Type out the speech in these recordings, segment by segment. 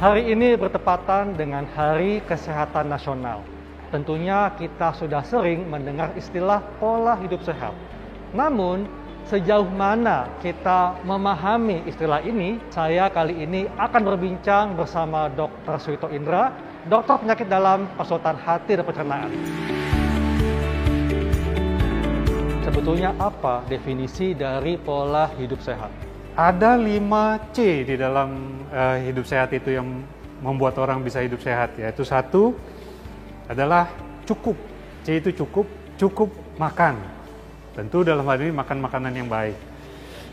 Hari ini bertepatan dengan Hari Kesehatan Nasional. Tentunya kita sudah sering mendengar istilah pola hidup sehat. Namun, sejauh mana kita memahami istilah ini, saya kali ini akan berbincang bersama Dr. Suito Indra, dokter penyakit dalam konsultan hati dan pencernaan. Sebetulnya apa definisi dari pola hidup sehat? Ada 5C di dalam hidup sehat itu yang membuat orang bisa hidup sehat, yaitu satu adalah cukup. C itu cukup makan. Tentu dalam hal ini makan makanan yang baik.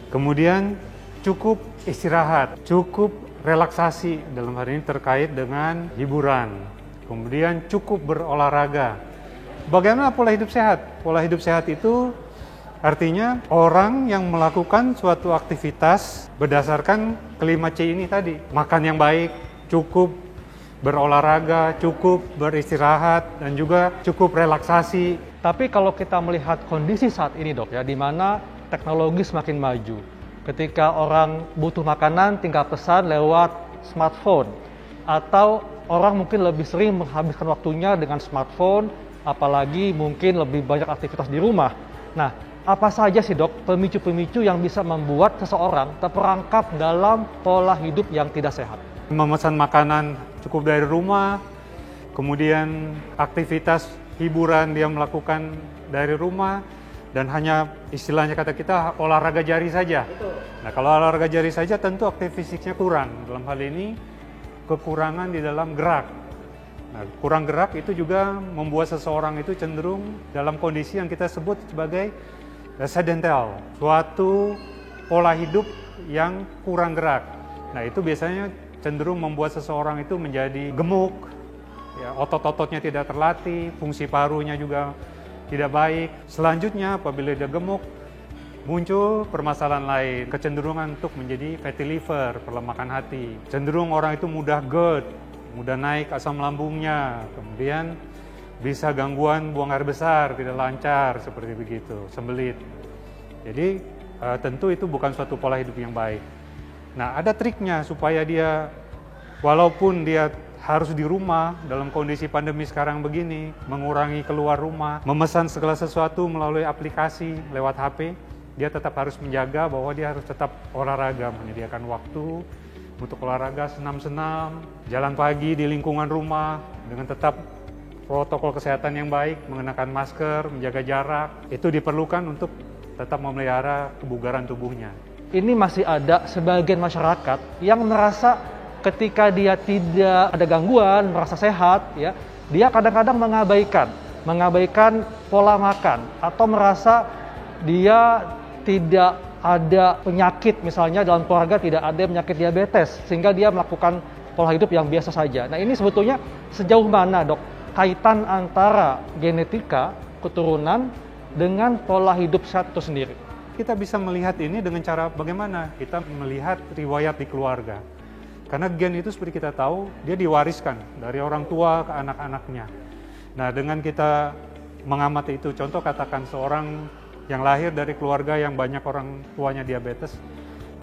Kemudian cukup istirahat, cukup relaksasi, dalam hal ini terkait dengan hiburan. Kemudian cukup berolahraga. Bagaimana pola hidup sehat? Pola hidup sehat itu artinya orang yang melakukan suatu aktivitas berdasarkan kelima C ini tadi. Makan yang baik, cukup berolahraga, cukup beristirahat, dan juga cukup relaksasi. Tapi kalau kita melihat kondisi saat ini dok ya, di mana teknologi semakin maju. Ketika orang butuh makanan tinggal pesan lewat smartphone. Atau orang mungkin lebih sering menghabiskan waktunya dengan smartphone, apalagi mungkin lebih banyak aktivitas di rumah. Nah, apa saja sih dok pemicu-pemicu yang bisa membuat seseorang terperangkap dalam pola hidup yang tidak sehat? Memesan makanan cukup dari rumah, kemudian aktivitas hiburan dia melakukan dari rumah, dan hanya istilahnya kata kita olahraga jari saja. Betul. Nah, kalau olahraga jari saja tentu aktivitas fisiknya kurang. Dalam hal ini kekurangan di dalam gerak. Nah, kurang gerak itu juga membuat seseorang itu cenderung dalam kondisi yang kita sebut sebagai sedental, suatu pola hidup yang kurang gerak. Nah, itu biasanya cenderung membuat seseorang itu menjadi gemuk, ya, otot-ototnya tidak terlatih, fungsi parunya juga tidak baik. Selanjutnya, apabila dia gemuk, muncul permasalahan lain, kecenderungan untuk menjadi fatty liver, perlemakan hati. Cenderung orang itu mudah GERD, mudah naik asam lambungnya, kemudian bisa gangguan buang air besar, tidak lancar, seperti begitu, sembelit. Jadi tentu itu bukan suatu pola hidup yang baik. Nah, ada triknya supaya dia, walaupun dia harus di rumah dalam kondisi pandemi sekarang begini, mengurangi keluar rumah, memesan segala sesuatu melalui aplikasi lewat HP, dia tetap harus menjaga bahwa dia harus tetap olahraga, menyediakan waktu untuk olahraga, senam-senam, jalan pagi di lingkungan rumah dengan tetap protokol kesehatan yang baik, mengenakan masker, menjaga jarak, itu diperlukan untuk tetap memelihara kebugaran tubuhnya. Ini masih ada sebagian masyarakat yang merasa ketika dia tidak ada gangguan, merasa sehat, ya, dia kadang-kadang mengabaikan pola makan atau merasa dia tidak ada penyakit, misalnya dalam keluarga tidak ada penyakit diabetes, sehingga dia melakukan pola hidup yang biasa saja. Nah, ini sebetulnya sejauh mana dok kaitan antara genetika, keturunan, dengan pola hidup sehat itu sendiri? Kita bisa melihat ini dengan cara bagaimana kita melihat riwayat di keluarga. Karena gen itu seperti kita tahu, dia diwariskan dari orang tua ke anak-anaknya. Nah, dengan kita mengamati itu, contoh katakan seorang yang lahir dari keluarga yang banyak orang tuanya diabetes,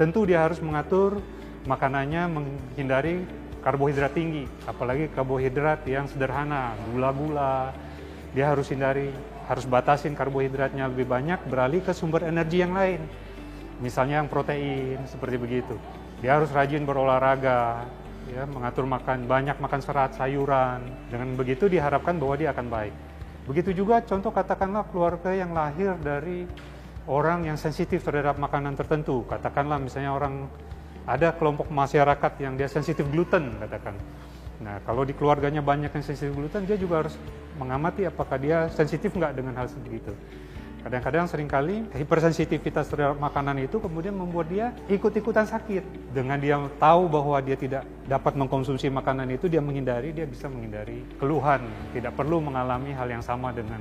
tentu dia harus mengatur makanannya, menghindari karbohidrat tinggi, apalagi karbohidrat yang sederhana, gula-gula. Dia harus hindari, harus batasin karbohidratnya lebih banyak, beralih ke sumber energi yang lain. Misalnya yang protein, seperti begitu. Dia harus rajin berolahraga, ya, mengatur makan, banyak makan serat, sayuran. Dengan begitu diharapkan bahwa dia akan baik. Begitu juga contoh katakanlah keluarga yang lahir dari orang yang sensitif terhadap makanan tertentu. Katakanlah misalnya ada kelompok masyarakat yang dia sensitif gluten, katakan. Nah, kalau di keluarganya banyak yang sensitif gluten, dia juga harus mengamati apakah dia sensitif nggak dengan hal seperti itu. Kadang-kadang seringkali hipersensitivitas terhadap makanan itu kemudian membuat dia ikut-ikutan sakit. Dengan dia tahu bahwa dia tidak dapat mengkonsumsi makanan itu, dia bisa menghindari keluhan. Tidak perlu mengalami hal yang sama dengan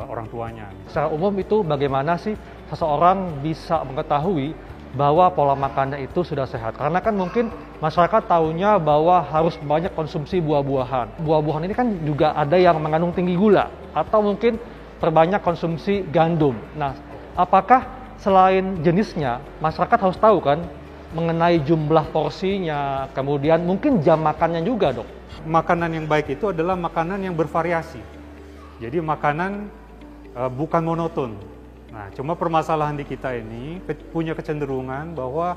orang tuanya. Secara umum itu bagaimana sih seseorang bisa mengetahui bahwa pola makannya itu sudah sehat? Karena kan mungkin masyarakat tahunya bahwa harus banyak konsumsi buah-buahan. Buah-buahan ini kan juga ada yang mengandung tinggi gula, atau mungkin perbanyak konsumsi gandum. Nah, apakah selain jenisnya, masyarakat harus tahu kan mengenai jumlah porsinya, kemudian mungkin jam makannya juga, Dok. Makanan yang baik itu adalah makanan yang bervariasi. Jadi makanan bukan monoton. Nah, cuma permasalahan di kita ini punya kecenderungan bahwa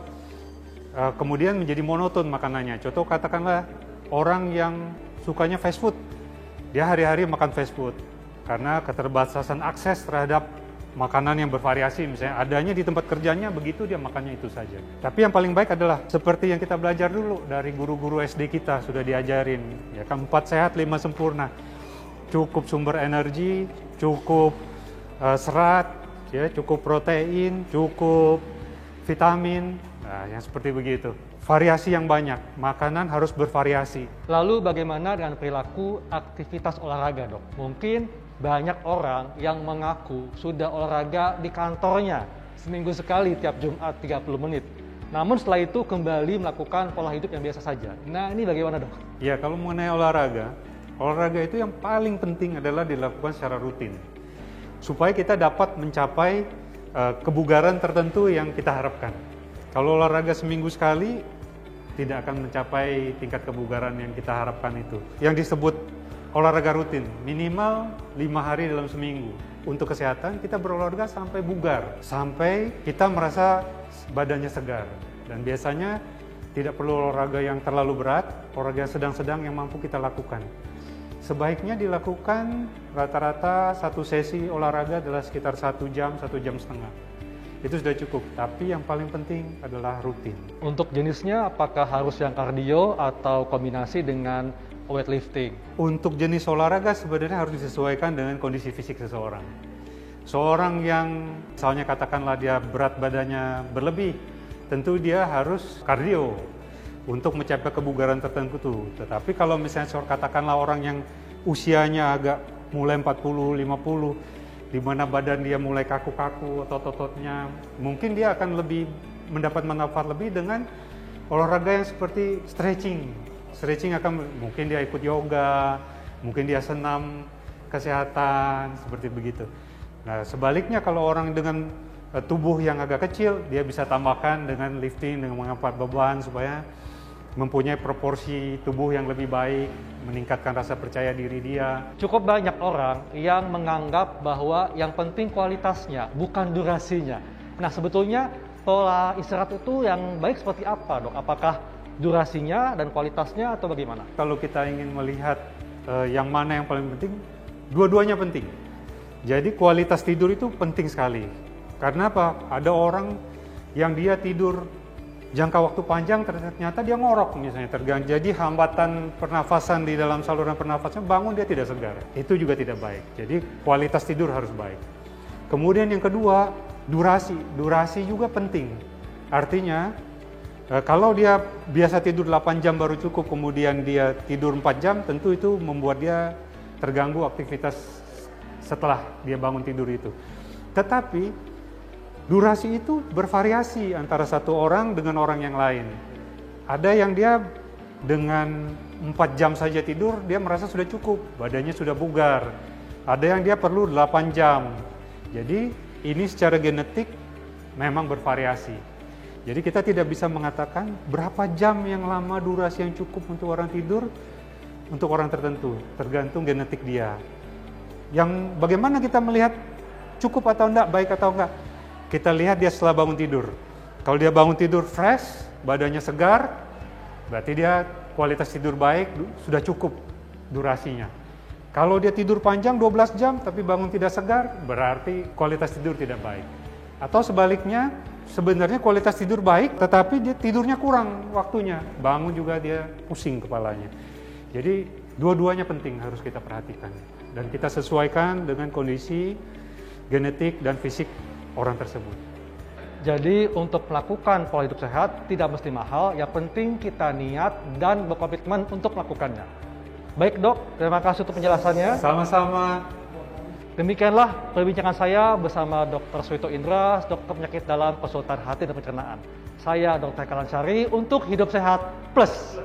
kemudian menjadi monoton makanannya. Contoh katakanlah orang yang sukanya fast food, dia hari-hari makan fast food karena keterbatasan akses terhadap makanan yang bervariasi, misalnya adanya di tempat kerjanya, begitu dia makannya itu saja. Tapi yang paling baik adalah seperti yang kita belajar dulu dari guru-guru SD kita sudah diajarin, ya kan, 4 sehat 5 sempurna. Cukup sumber energi, cukup serat, ya, cukup protein, cukup vitamin, nah yang seperti begitu. Variasi yang banyak, makanan harus bervariasi. Lalu bagaimana dengan perilaku aktivitas olahraga, Dok? Mungkin banyak orang yang mengaku sudah olahraga di kantornya seminggu sekali tiap Jumat 30 menit. Namun setelah itu kembali melakukan pola hidup yang biasa saja. Nah, ini bagaimana, Dok? Ya, kalau mengenai olahraga itu yang paling penting adalah dilakukan secara rutin. Supaya kita dapat mencapai kebugaran tertentu yang kita harapkan. Kalau olahraga seminggu sekali, tidak akan mencapai tingkat kebugaran yang kita harapkan itu. Yang disebut olahraga rutin, minimal 5 hari dalam seminggu. Untuk kesehatan, kita berolahraga sampai bugar, sampai kita merasa badannya segar. Dan biasanya tidak perlu olahraga yang terlalu berat, olahraga sedang-sedang yang mampu kita lakukan. Sebaiknya dilakukan rata-rata satu sesi olahraga adalah sekitar 1 jam, 1 jam setengah. Itu sudah cukup, tapi yang paling penting adalah rutin. Untuk jenisnya, apakah harus yang kardio atau kombinasi dengan weightlifting? Untuk jenis olahraga sebenarnya harus disesuaikan dengan kondisi fisik seseorang. Seorang yang misalnya katakanlah dia berat badannya berlebih, tentu dia harus kardio untuk mencapai kebugaran tertentu. Tetapi kalau misalnya katakanlah orang yang usianya agak mulai 40, 50, di mana badan dia mulai kaku-kaku, otot-ototnya, mungkin dia akan lebih mendapat manfaat lebih dengan olahraga yang seperti stretching. Stretching akan mungkin dia ikut yoga, mungkin dia senam kesehatan, seperti begitu. Nah, sebaliknya kalau orang dengan tubuh yang agak kecil, dia bisa tambahkan dengan lifting, dengan mengangkat beban supaya mempunyai proporsi tubuh yang lebih baik, meningkatkan rasa percaya diri dia. Cukup banyak orang yang menganggap bahwa yang penting kualitasnya, bukan durasinya. Nah, sebetulnya pola istirahat itu yang baik seperti apa, Dok? Apakah durasinya dan kualitasnya atau bagaimana? Kalau kita ingin melihat yang mana yang paling penting, dua-duanya penting. Jadi kualitas tidur itu penting sekali. Karena apa? Ada orang yang dia tidur jangka waktu panjang, ternyata dia ngorok misalnya, terganggu. Jadi hambatan pernafasan di dalam saluran pernafasan, bangun dia tidak segar. Itu juga tidak baik. Jadi kualitas tidur harus baik. Kemudian yang kedua, durasi. Durasi juga penting. Artinya, kalau dia biasa tidur 8 jam baru cukup, kemudian dia tidur 4 jam, tentu itu membuat dia terganggu aktivitas setelah dia bangun tidur itu. Tetapi durasi itu bervariasi antara satu orang dengan orang yang lain. Ada yang dia dengan 4 jam saja tidur, dia merasa sudah cukup, badannya sudah bugar. Ada yang dia perlu 8 jam. Jadi ini secara genetik memang bervariasi. Jadi kita tidak bisa mengatakan berapa jam yang lama durasi yang cukup untuk orang tidur untuk orang tertentu, tergantung genetik dia. Yang bagaimana kita melihat cukup atau enggak, baik atau enggak? Kita lihat dia setelah bangun tidur. Kalau dia bangun tidur fresh, badannya segar, berarti dia kualitas tidur baik, sudah cukup durasinya. Kalau dia tidur panjang 12 jam tapi bangun tidak segar, berarti kualitas tidur tidak baik. Atau sebaliknya, sebenarnya kualitas tidur baik, tetapi dia tidurnya kurang waktunya. Bangun juga dia pusing kepalanya. Jadi dua-duanya penting harus kita perhatikan. Dan kita sesuaikan dengan kondisi genetik dan fisik orang tersebut. Jadi untuk melakukan pola hidup sehat tidak mesti mahal, yang penting kita niat dan berkomitmen untuk melakukannya. Baik, Dok, terima kasih untuk penjelasannya. Sama-sama. Demikianlah perbincangan saya bersama Dr. Suwito Indra, dokter penyakit dalam konsultan hati dan pencernaan. Saya Dr. Kalan Syari untuk Hidup Sehat Plus.